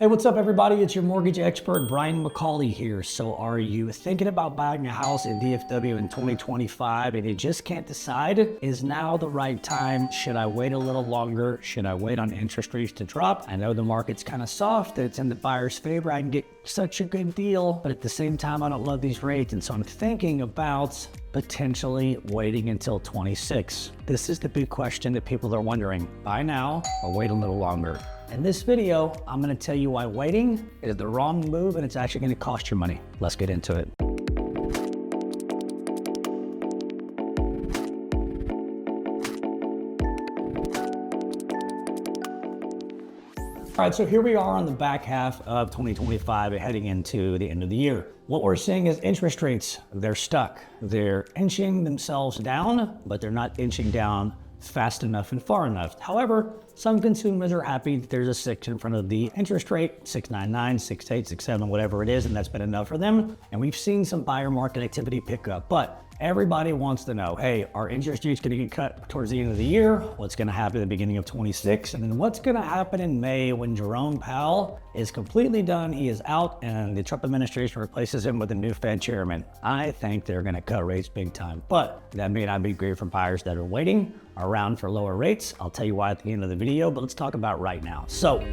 Hey, what's up everybody? It's your mortgage expert, Brian McCauley here. So are you thinking about buying a house in DFW in 2025 and you just can't decide? Is now the right time? Should I wait a little longer? Should I wait on interest rates to drop? I know the market's kind of soft. It's in the buyer's favor. I can get such a good deal, but at the same time, I don't love these rates. And so I'm thinking about potentially waiting until 26. This is the big question that people are wondering. Buy now or wait a little longer? In this video, I'm going to tell you why waiting is the wrong move and it's actually going to cost you money. Let's get into it. All right, so here we are on the back half of 2025 and heading into the end of the year. What we're seeing is interest rates, they're stuck. They're inching themselves down, but they're not inching down fast enough and far enough. However, some consumers are happy that there's a 6 in front of the interest rate, 6.99, 6.8, 6.7, whatever it is, and that's been enough for them. And we've seen some buyer market activity pick up, but everybody wants to know, hey, are interest rates going to get cut towards the end of the year? What's going to happen at the beginning of 26? And then what's going to happen in May when Jerome Powell is completely done? He is out and the Trump administration replaces him with a new Fed chairman. I think they're going to cut rates big time, but that may not be great for buyers that are waiting around for lower rates. I'll tell you why at the end of the video, but let's talk about right now. So,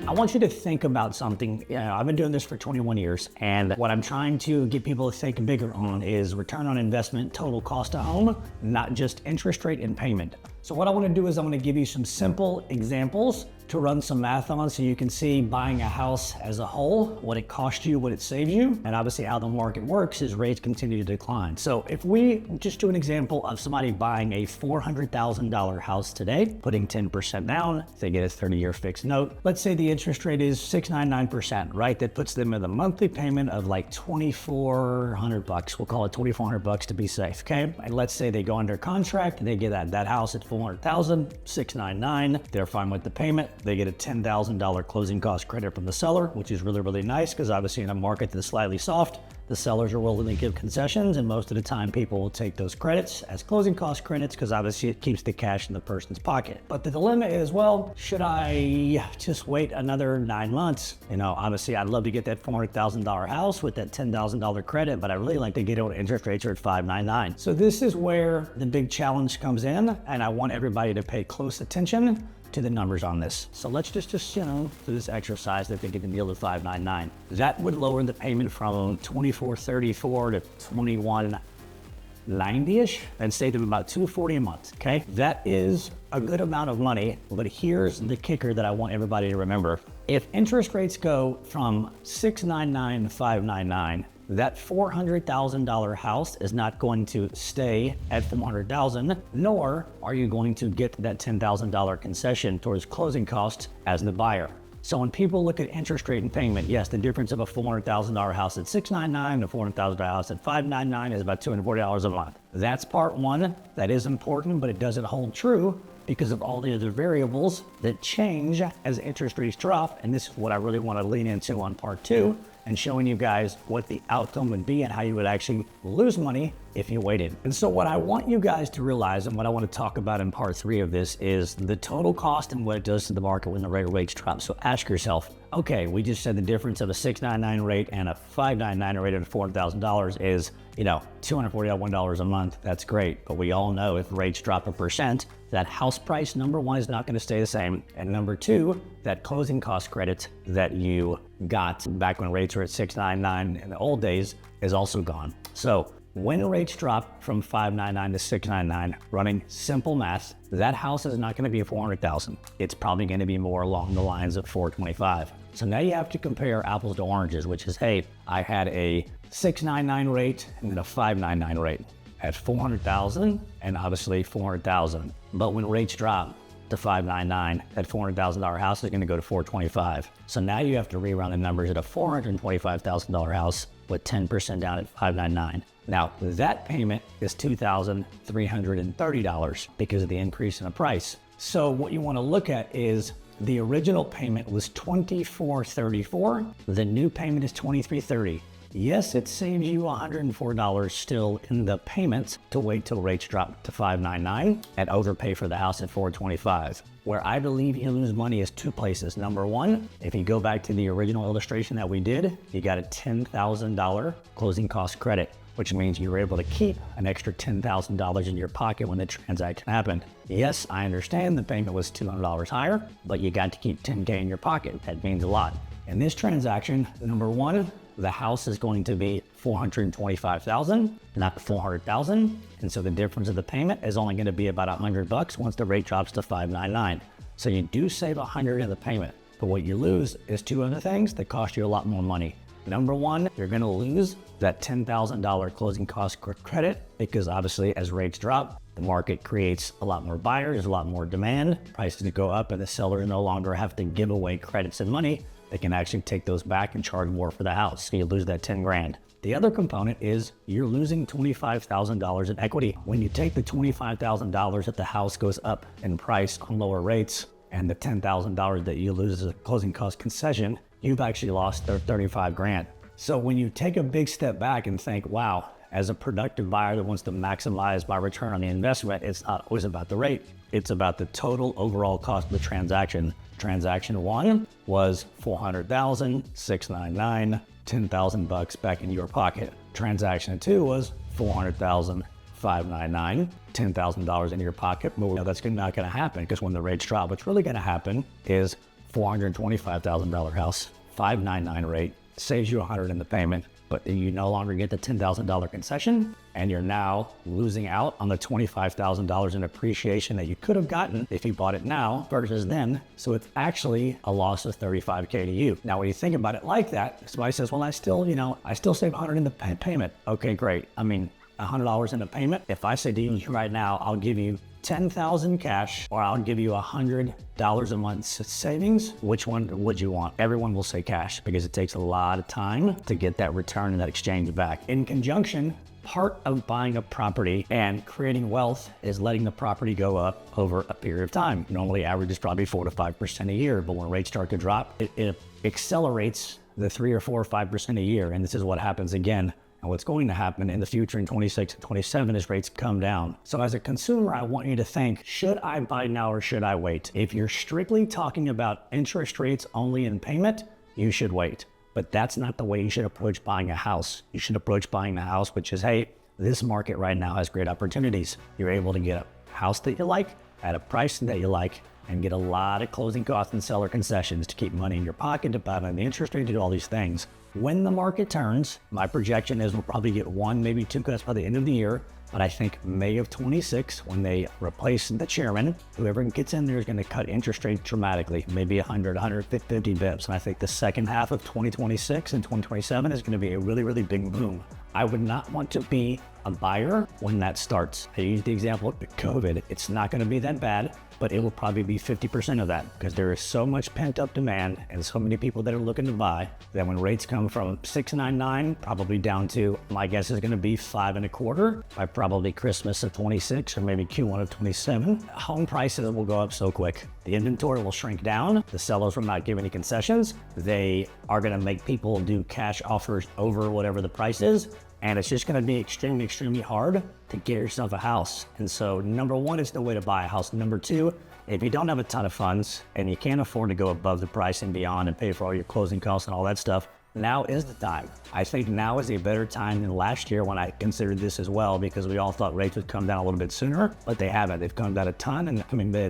I want you to think about something. I've been doing this for 21 years, and what I'm trying to get people to think bigger on is return on investment, total cost of home, not just interest rate and payment. So what I want to do is I'm going to give you some simple examples to run some math on so you can see buying a house as a whole, what it costs you, what it saves you, and obviously how the market works as rates continue to decline. So if we just do an example of somebody buying a $400,000 house today, putting 10% down, they get a 30-year fixed note. Let's say the interest rate is 6.99%, right? That puts them in a monthly payment of like $2,400. We'll call it $2,400 to be safe, okay? And let's say they go under contract and they get that house at $400,000, 6.99. They're fine with the payment. They get a $10,000 closing cost credit from the seller, which is really, really nice because obviously in a market that's slightly soft, the sellers are willing to give concessions, and most of the time people will take those credits as closing cost credits because obviously it keeps the cash in the person's pocket. But the dilemma is, well, should I just wait another 9 months? Obviously I'd love to get that $400,000 house with that $10,000 credit, but I really like to get it when interest rates are at 5.99. So this is where the big challenge comes in, and I want everybody to pay close attention to the numbers on this. So let's just do this exercise that they get the deal to 5.99. That would lower the payment from $2,434 to $2,190-ish and save them about $240 a month, okay? That is a good amount of money, but here's the kicker that I want everybody to remember. If interest rates go from 6.99 to 5.99, that $400,000 house is not going to stay at $400,000, nor are you going to get that $10,000 concession towards closing costs as the buyer. So when people look at interest rate and payment, yes, the difference of a $400,000 house at $699 and a $400,000 house at $599 is about $240 a month. That's part one. That is important, but it doesn't hold true because of all the other variables that change as interest rates drop. And this is what I really want to lean into on part two, and showing you guys what the outcome would be and how you would actually lose money if you waited. And so what I want you guys to realize, and what I want to talk about in part three of this, is the total cost and what it does to the market when the rate of rates drop. So ask yourself, okay, we just said the difference of a 6.99 rate and a 5.99 rate of $400,000 is, $241 a month. That's great. But we all know if rates drop 1%, that house price, number one, is not going to stay the same. And number two, that closing cost credit that you got back when rates were at 6.99 in the old days is also gone. So when rates drop from 5.99 to 6.99, running simple math, that house is not going to be $400,000. It's probably going to be more along the lines of $425. So now you have to compare apples to oranges, which is, hey, I had a 6.99 rate and a 5.99 rate at $400,000 and obviously $400,000. But when rates drop to 5.99, that $400,000 house is going to go to $425. So now you have to rerun the numbers at a $425,000 house with 10% down at $599. Now that payment is $2,330 because of the increase in the price. So what you want to look at is the original payment was $2,434. The new payment is $2,330. Yes, it saves you $104 still in the payments to wait till rates drop to 5.99 and overpay for the house at 4.25. Where I believe you lose money is two places. Number one, if you go back to the original illustration that we did, you got a $10,000 closing cost credit, which means you were able to keep an extra $10,000 in your pocket when the transaction happened. Yes, I understand the payment was $200 higher, but you got to keep $10K in your pocket. That means a lot. In this transaction, number one, the house is going to be $425,000, not $400,000. And so the difference of the payment is only going to be about $100 once the rate drops to 5.99. So you do save $100 in the payment, but what you lose is two other things that cost you a lot more money. Number one, you're going to lose that $10,000 closing cost credit because obviously as rates drop, the market creates a lot more buyers, a lot more demand, prices go up, and the seller no longer have to give away credits and money. They can actually take those back and charge more for the house. So you lose that 10 grand. The other component is you're losing $25,000 in equity. When you take the $25,000 that the house goes up in price on lower rates and the $10,000 that you lose as a closing cost concession, you've actually lost 35 grand. So when you take a big step back and think, wow, as a productive buyer that wants to maximize my return on the investment, it's not always about the rate. It's about the total overall cost of the transaction. Transaction one was $400,000, $699, $10,000 back in your pocket. Transaction two was $400,000, $599, $10,000 in your pocket. But that's not going to happen because when the rates drop, what's really going to happen is $425,000 house, $599 rate, saves you $100 in the payment, but you no longer get the $10,000 concession, and you're now losing out on the $25,000 in appreciation that you could have gotten if you bought it now versus then. So it's actually a loss of $35K to you. Now, when you think about it like that, somebody says, well, I still save $100 in the payment. Okay, great. I mean, $100 in a payment. If I say to you right now, I'll give you $10,000 cash, or I'll give you $100 a month savings, which one would you want? Everyone will say cash because it takes a lot of time to get that return and that exchange back. In conjunction, part of buying a property and creating wealth is letting the property go up over a period of time. Normally average is probably 4 to 5% a year, but when rates start to drop, it accelerates the 3 or 4 or 5% a year. And this is what happens again. And what's going to happen in the future in 26 and 27 as rates come down. So as a consumer, I want you to think, should I buy now or should I wait? If you're strictly talking about interest rates only in payment, you should wait. But that's not the way you should approach buying a house. You should approach buying a house, which is, hey, this market right now has great opportunities. You're able to get a house that you like at a price that you like and get a lot of closing costs and seller concessions to keep money in your pocket, to buy on the interest rate, to do all these things. When the market turns, my projection is we'll probably get 1, maybe 2 cuts by the end of the year. But I think May of 26, when they replace the chairman, whoever gets in there is going to cut interest rates dramatically, maybe 100, 150 bips. And I think the second half of 2026 and 2027 is going to be a really, really big boom. I would not want to be a buyer when that starts. I use the example of COVID. It's not going to be that bad, but it will probably be 50% of that because there is so much pent up demand and so many people that are looking to buy that when rates come from 6.99 probably down to, my guess is going to be 5.25 by probably Christmas of 26 or maybe Q1 of 27. Home prices will go up so quick. The inventory will shrink down. The sellers will not give any concessions. They are going to make people do cash offers over whatever the price is. And it's just going to be extremely, extremely hard to get yourself a house. And so number one is the way to buy a house. Number two, if you don't have a ton of funds and you can't afford to go above the price and beyond and pay for all your closing costs and all that stuff, now is the time. I think now is a better time than last year when I considered this as well, because we all thought rates would come down a little bit sooner, but they haven't. They've come down a ton, and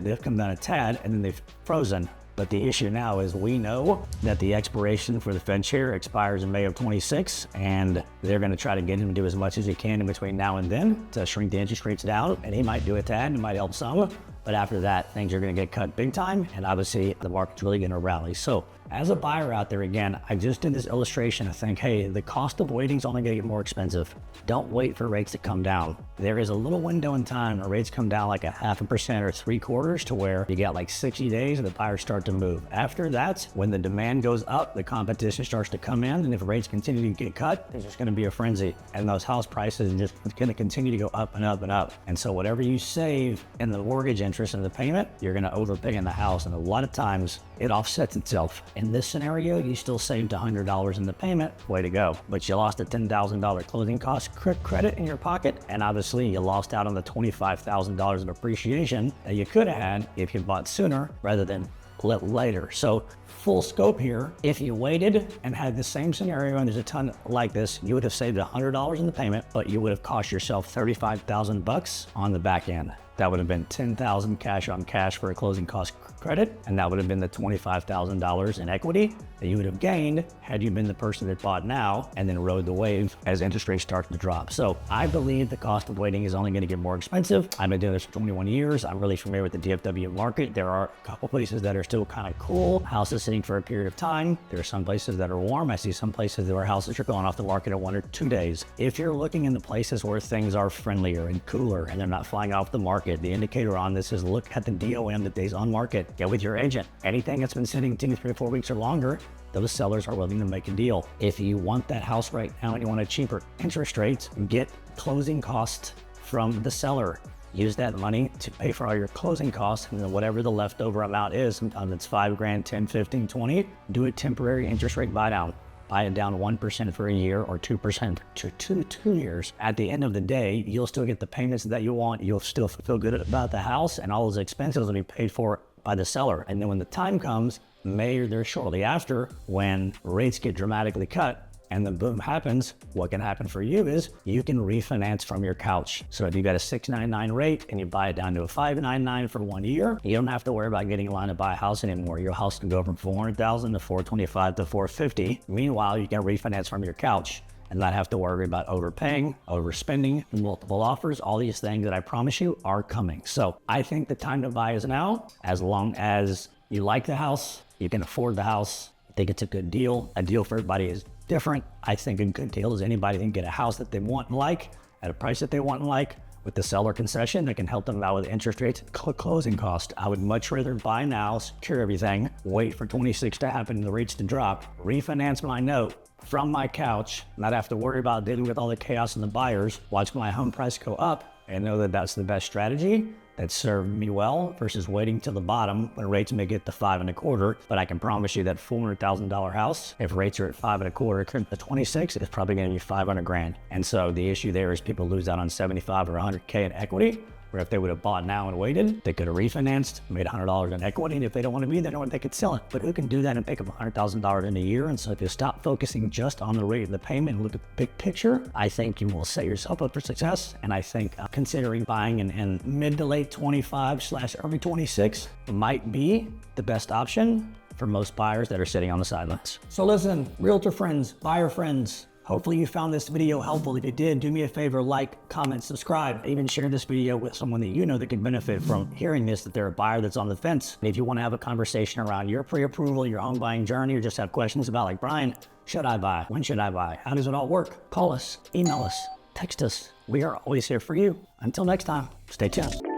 they've come down a tad, and then they've frozen. But the issue now is we know that the expiration for the Fed chair expires in May of 26, and they're going to try to get him to do as much as he can in between now and then to shrink the interest rates down, and he might do a tad, and it might help some. But after that, things are going to get cut big time, and obviously the market's really going to rally. So as a buyer out there, again, I just did this illustration. I think, hey, the cost of waiting is only going to get more expensive. Don't wait for rates to come down. There is a little window in time where rates come down like 0.5% or 3/4 to where you get like 60 days and the buyers start to move. After that, when the demand goes up, the competition starts to come in, and if rates continue to get cut, there's just going to be a frenzy, and those house prices are just going to continue to go up and up and up. And so whatever you save in the mortgage interest in the payment, you're going to overpay in the house. And a lot of times it offsets itself. In this scenario, you still saved $100 in the payment. Way to go. But you lost a $10,000 closing cost credit in your pocket. And obviously you lost out on the $25,000 in appreciation that you could have had if you bought sooner rather than later. So full scope here, if you waited and had the same scenario, and there's a ton like this, you would have saved $100 in the payment, but you would have cost yourself 35,000 bucks on the back end. That would have been 10,000 cash on cash for a closing cost credit, and that would have been the $25,000 in equity that you would have gained had you been the person that bought now and then rode the wave as interest rates start to drop. So I believe the cost of waiting is only going to get more expensive. I've been doing this for 21 years. I'm really familiar with the DFW market. There are a couple places that are still kind of cool, houses sitting for a period of time. There are some places that are warm. I see some places where houses are going off the market in 1 or 2 days. If you're looking in the places where things are friendlier and cooler and they're not flying off the market, the indicator on this is look at the DOM, the days on market. Get with your agent. Anything that's been sitting 2, 3, 4 weeks or longer, those sellers are willing to make a deal. If you want that house right now and you want a cheaper interest rate, get closing costs from the seller. Use that money to pay for all your closing costs, and then whatever the leftover amount is, sometimes it's 5 grand, 10, 15, 20, do a temporary interest rate buy down. Buy it down 1% for a year or 2% to 2 years. At the end of the day, you'll still get the payments that you want. You'll still feel good about the house, and all those expenses will be paid for by the seller. And then when the time comes, May or there shortly after, when rates get dramatically cut and the boom happens, what can happen for you is you can refinance from your couch. So if you got a 6.99 rate and you buy it down to a 5.99 for 1 year, you don't have to worry about getting in line to buy a house anymore. Your house can go from 400,000 to 425 to 450. Meanwhile, you can refinance from your couch and not have to worry about overpaying, overspending, multiple offers. All these things that I promise you are coming. So I think the time to buy is now, as long as you like the house, you can afford the house. I think it's a good deal. A deal for everybody is different. I think a good deal is anybody can get a house that they want and like at a price that they want and like with the seller concession that can help them out with interest rates, closing cost. I would much rather buy now, secure everything, wait for 26 to happen and the rates to drop, refinance my note from my couch, not have to worry about dealing with all the chaos and the buyers, watch my home price go up, and know that that's the best strategy that served me well versus waiting till the bottom when rates may get to 5.25. But I can promise you that $400,000 house, if rates are at 5.25 to 26, it's probably going to be 500 grand. And so the issue there is people lose out on 75 or 100K in equity, where if they would have bought now and waited, they could have refinanced, made $100 in equity, and if they don't want to be there, they could sell it. But who can do that and pick up $100,000 in a year? And so if you stop focusing just on the rate of the payment and look at the big picture, I think you will set yourself up for success. And I think considering buying in mid to late 25/early 26 might be the best option for most buyers that are sitting on the sidelines. So listen, realtor friends, buyer friends, hopefully you found this video helpful. If you did, do me a favor, like, comment, subscribe, even share this video with someone that you know that could benefit from hearing this, that they're a buyer that's on the fence. And if you want to have a conversation around your pre-approval, your home buying journey, or just have questions about like, Brian, should I buy? When should I buy? How does it all work? Call us, email us, text us. We are always here for you. Until next time, stay tuned.